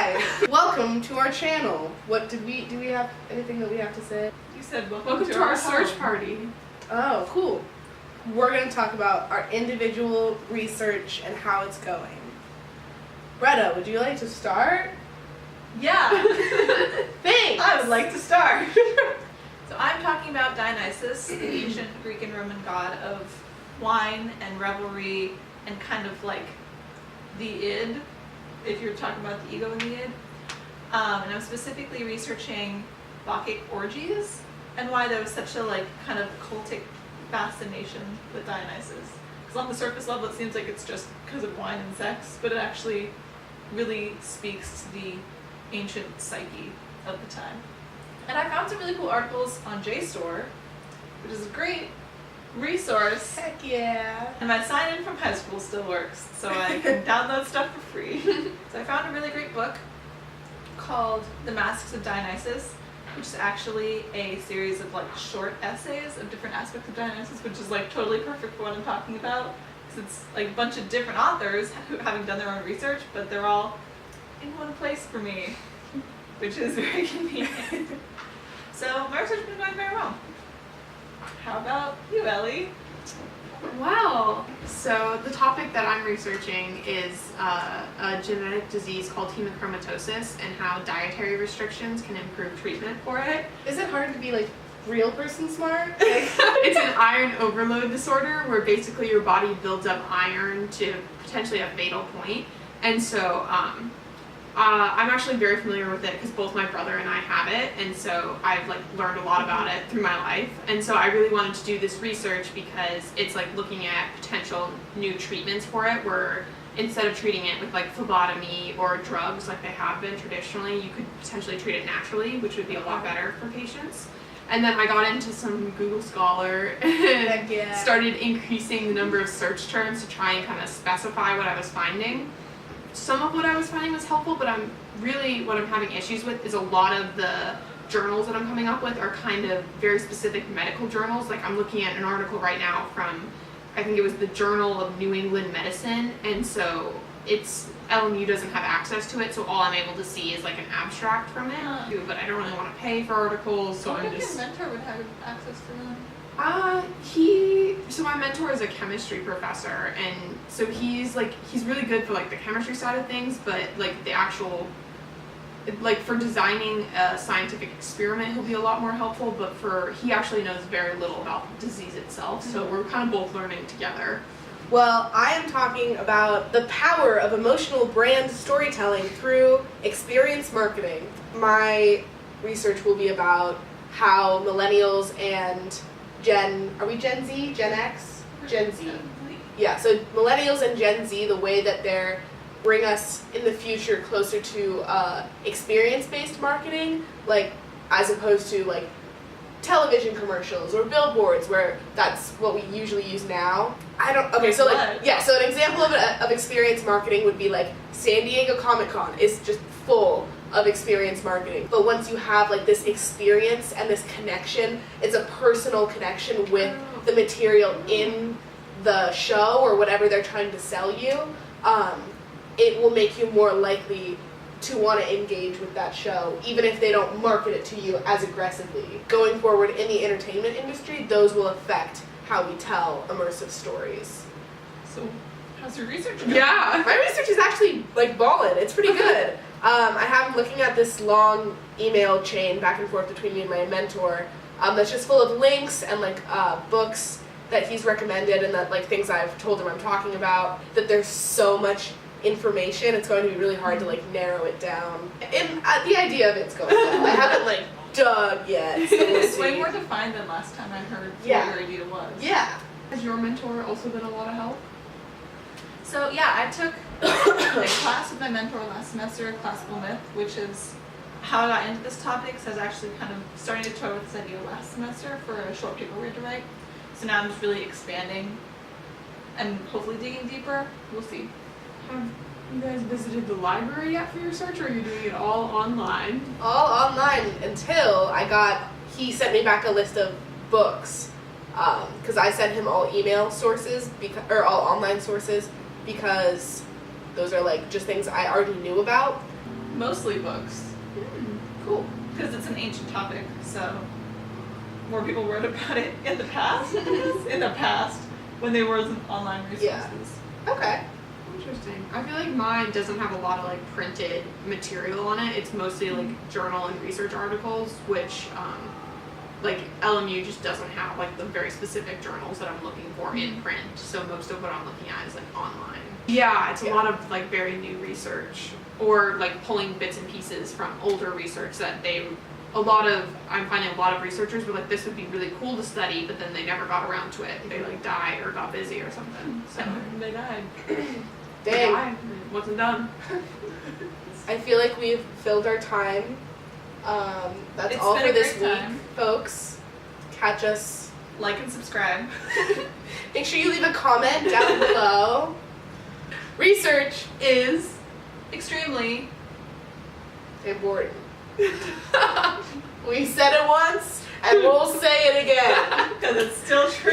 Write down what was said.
Hi, welcome to our channel. What do we have anything that we have to say? You said Welcome to our search party. Oh, cool. We're going to talk about our individual research and how it's going. Bretta, would you like to start? Yeah. Thanks. I would like to start. So I'm talking about Dionysus, the ancient Greek and Roman god of wine and revelry and kind of like the id, if you're talking about the ego and the id. And I'm specifically researching Bacchic orgies and why there was such a like kind of cultic fascination with Dionysus. Because on the surface level it seems like it's just because of wine and sex, but it actually really speaks to the ancient psyche of the time. And I found some really cool articles on JSTOR, which is a great resource. Heck yeah. And my sign in from high school still works, so I can download stuff for free. So I found a really great book called The Masks of Dionysus, which is actually a series of like short essays of different aspects of Dionysus, which is like totally perfect for what I'm talking about. Because it's like a bunch of different authors who having done their own research, but they're all in one place for me, which is very convenient. So my research has been going very well. How about you, Ellie? Wow. So the topic that I'm researching is a genetic disease called hemochromatosis and how dietary restrictions can improve treatment for it. Is it hard to be like real person smart? Like, It's an iron overload disorder where basically your body builds up iron to potentially a fatal point. And so I'm actually very familiar with it because both my brother and I have it, and so I've like learned a lot about it through my life. And so I really wanted to do this research because it's like looking at potential new treatments for it, where instead of treating it with like phlebotomy or drugs like they have been traditionally, you could potentially treat it naturally, which would be a lot better for patients. And then I got into some Google Scholar Heck and yeah. started increasing the number of search terms to try and kind of specify what I was finding. Some of what I was finding was helpful, but what I'm having issues with is a lot of the journals that I'm coming up with are kind of very specific medical journals. Like I'm looking at an article right now from, I think it was the Journal of New England Medicine, and so LMU doesn't have access to it, so all I'm able to see is like an abstract from it. But I don't really want to pay for articles, so I I'm wonder if just... your mentor would have access to them. So my mentor is a chemistry professor, and so he's really good for like the chemistry side of things, but like the actual, like for designing a scientific experiment, he'll be a lot more helpful, but he actually knows very little about the disease itself, so we're kind of both learning together. Well, I am talking about the power of emotional brand storytelling through experience marketing. My research will be about how millennials and are we Gen Z? Gen X? Gen Z. Yeah, so millennials and Gen Z, the way that they're bring us in the future closer to experience-based marketing, like as opposed to like television commercials or billboards, where that's what we usually use now. So an example of experience marketing would be like San Diego Comic-Con is just full of experience marketing. But once you have like this experience and this connection, it's a personal connection with the material in the show or whatever they're trying to sell you, it will make you more likely to want to engage with that show, even if they don't market it to you as aggressively. Going forward in the entertainment industry, those will affect how we tell immersive stories. So, how's your research going? Yeah. My research is actually like ballin'. It's pretty good. I have looking at this long email chain back and forth between me and my mentor that's just full of links and like books that he's recommended and that like things I've told him I'm talking about, that there's so much information, it's going to be really hard to like narrow it down. And the idea of it's going well. I haven't like dug yet, so we'll It's see. way more defined than last time I heard what Yeah. your idea was. Yeah. Has your mentor also been a lot of help? So yeah, I took a class with my mentor last semester, Classical Myth, which is how I got into this topic. So I was actually kind of starting to toy with this idea last semester for a short paper we had to write. So now I'm just really expanding and hopefully digging deeper. We'll see. Have you guys visited the library yet for your search, or are you doing it all online? All online until he sent me back a list of books, because I sent him all email sources, or all online sources, because those are like just things I already knew about. Mostly books, Cool. because it's an ancient topic, so more people wrote about it in the past, in the past, when there wasn't online resources. Yeah. Okay. Interesting. I feel like mine doesn't have a lot of like printed material on it. It's mostly like journal and research articles, which like LMU just doesn't have like the very specific journals that I'm looking for in print. So most of what I'm looking at is like online. Yeah, it's a lot of like very new research or like pulling bits and pieces from older research that I'm finding a lot of researchers were like, this would be really cool to study, but then they never got around to it. They like died or got busy or something. So They died. they Dang. died. It wasn't done. I feel like we've filled our time. That's It's all been for a this great week, time. folks. Catch us. Like and subscribe. Make sure you leave a comment down below. Research is Extremely. important. We said it once, and we'll say it again. Because it's still true.